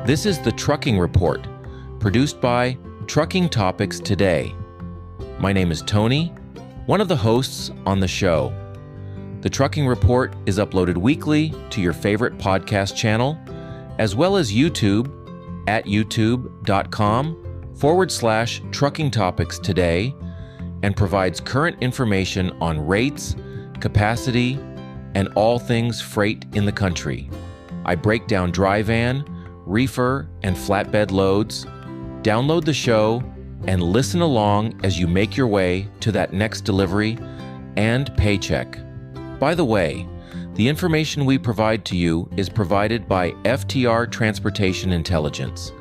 This is the Trucking Report, produced by Trucking Topics Today. My name is Tony, one of the hosts on the show. The Trucking Report is uploaded weekly to your favorite podcast channel, as well as YouTube at youtube.com/Trucking Topics Today, and provides current information on rates, capacity, and all things freight in the country. I break down dry van, reefer, and flatbed loads. Download the show and listen along as you make your way to that next delivery and paycheck. By the way, the information we provide to you is provided by FTR Transportation Intelligence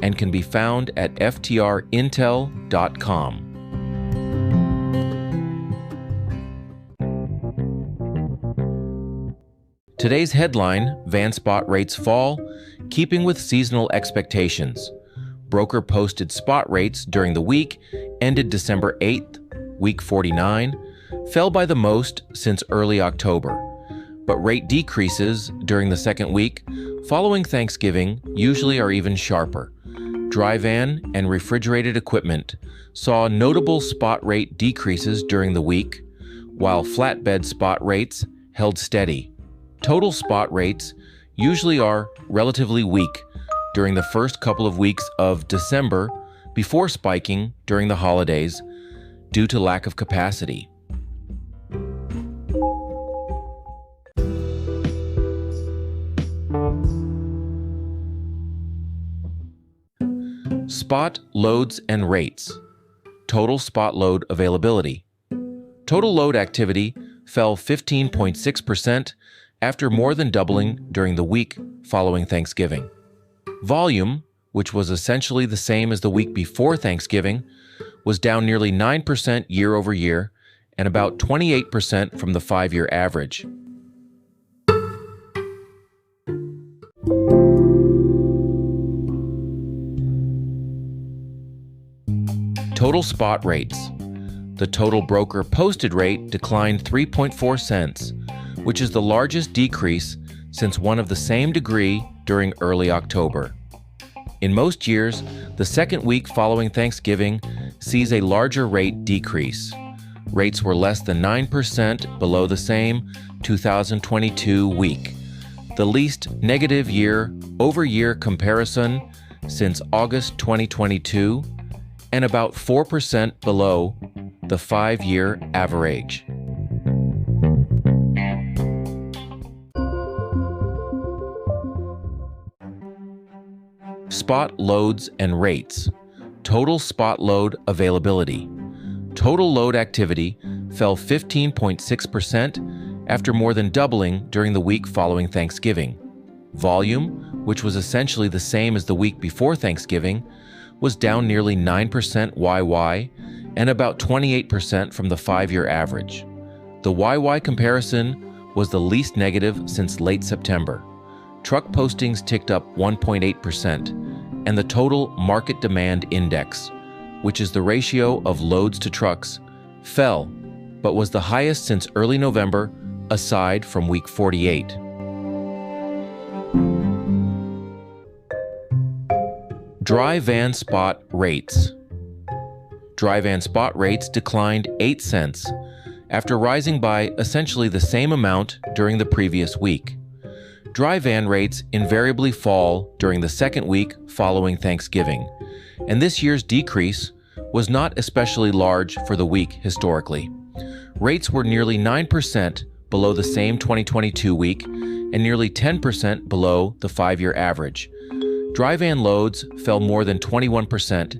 and can be found at ftrintel.com. Today's headline, Van Spot Rates Fall, keeping with seasonal expectations. Broker posted spot rates during the week ended December 8th, week 49, fell by the most since early October. But rate decreases during the second week following Thanksgiving usually are even sharper. Dry van and refrigerated equipment saw notable spot rate decreases during the week, while flatbed spot rates held steady. Total spot rates usually are relatively weak during the first couple of weeks of December before spiking during the holidays due to lack of capacity. Spot loads and rates. Total spot load availability. Total load activity fell 15.6% after more than doubling during the week following Thanksgiving. Volume, which was essentially the same as the week before Thanksgiving, was down nearly 9% year over year and about 28% from the 5-year average. Total spot rates. The total broker posted rate declined 3.4 cents, which is the largest decrease since one of the same degree during early October. In most years, the second week following Thanksgiving sees a larger rate decrease. Rates were less than 9% below the same 2022 week, the least negative year-over-year comparison since August 2022, and about 4% below the 5-year average. Spot loads and rates. Total spot load availability. Total load activity fell 15.6% after more than doubling during the week following Thanksgiving. Volume, which was essentially the same as the week before Thanksgiving, was down nearly 9% YY and about 28% from the 5-year average. The YY comparison was the least negative since late September. Truck postings ticked up 1.8%, and the total market demand index, which is the ratio of loads to trucks, fell, but was the highest since early November, aside from week 48. Dry van spot rates. Dry van spot rates declined 8 cents after rising by essentially the same amount during the previous week. Dry van rates invariably fall during the second week following Thanksgiving, and this year's decrease was not especially large for the week historically. Rates were nearly 9% below the same 2022 week and nearly 10% below the 5-year average. Dry van loads fell more than 21%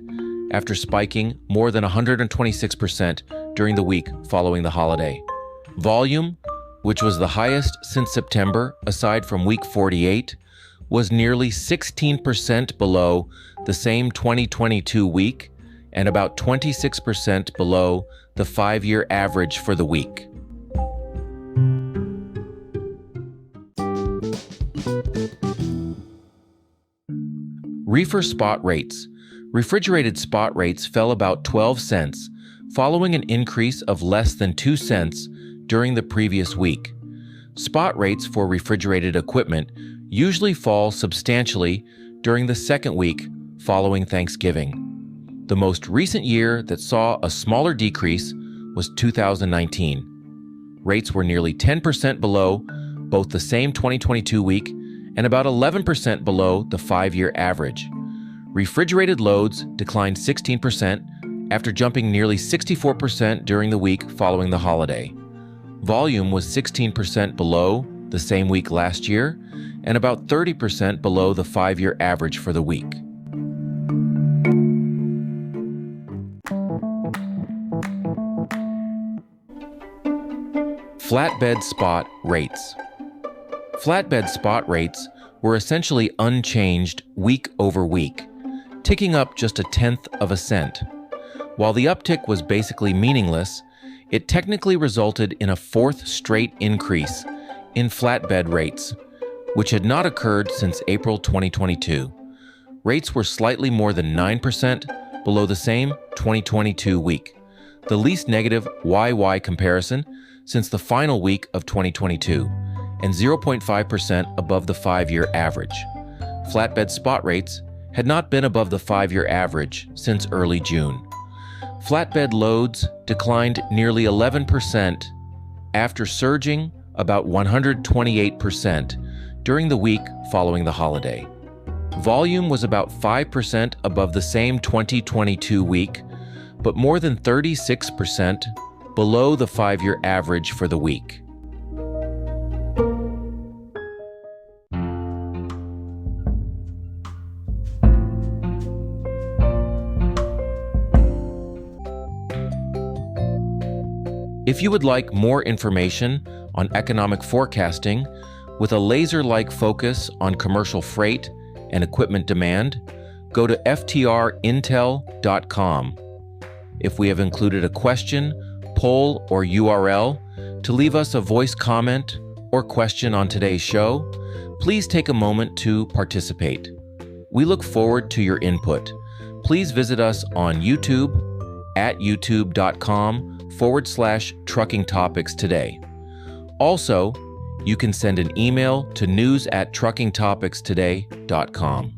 after spiking more than 126% during the week following the holiday. Volume, which was the highest since September aside from week 48, was nearly 16% below the same 2022 week and about 26% below the 5-year average for the week. Reefer spot rates. Refrigerated spot rates fell about 12 cents, following an increase of less than 2 cents during the previous week. Spot rates for refrigerated equipment usually fall substantially during the second week following Thanksgiving. The most recent year that saw a smaller decrease was 2019. Rates were nearly 10% below both the same 2022 week and about 11% below the 5-year average. Refrigerated loads declined 16% after jumping nearly 64% during the week following the holiday. Volume was 16% below the same week last year and about 30% below the 5-year average for the week. Flatbed spot rates. Flatbed spot rates were essentially unchanged week over week, ticking up just 1/10 of a cent. While the uptick was basically meaningless, it technically resulted in a 4th straight increase in flatbed rates, which had not occurred since April 2022. Rates were slightly more than 9% below the same 2022 week, the least negative YY comparison since the final week of 2022, and 0.5% above the 5-year average. Flatbed spot rates had not been above the 5-year average since early June. Flatbed loads declined nearly 11% after surging about 128% during the week following the holiday. Volume was about 5% above the same 2022 week, but more than 36% below the 5-year average for the week. If you would like more information on economic forecasting with a laser-like focus on commercial freight and equipment demand, go to ftrintel.com. If we have included a question, poll, or URL to leave us a voice comment or question on today's show, please take a moment to participate. We look forward to your input. Please visit us on YouTube at youtube.com/trucking topics today. Also, you can send an email to news@truckingtopicstoday.com.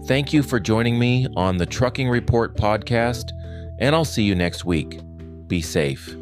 Thank you for joining me on the Trucking Report podcast, and I'll see you next week. Be safe.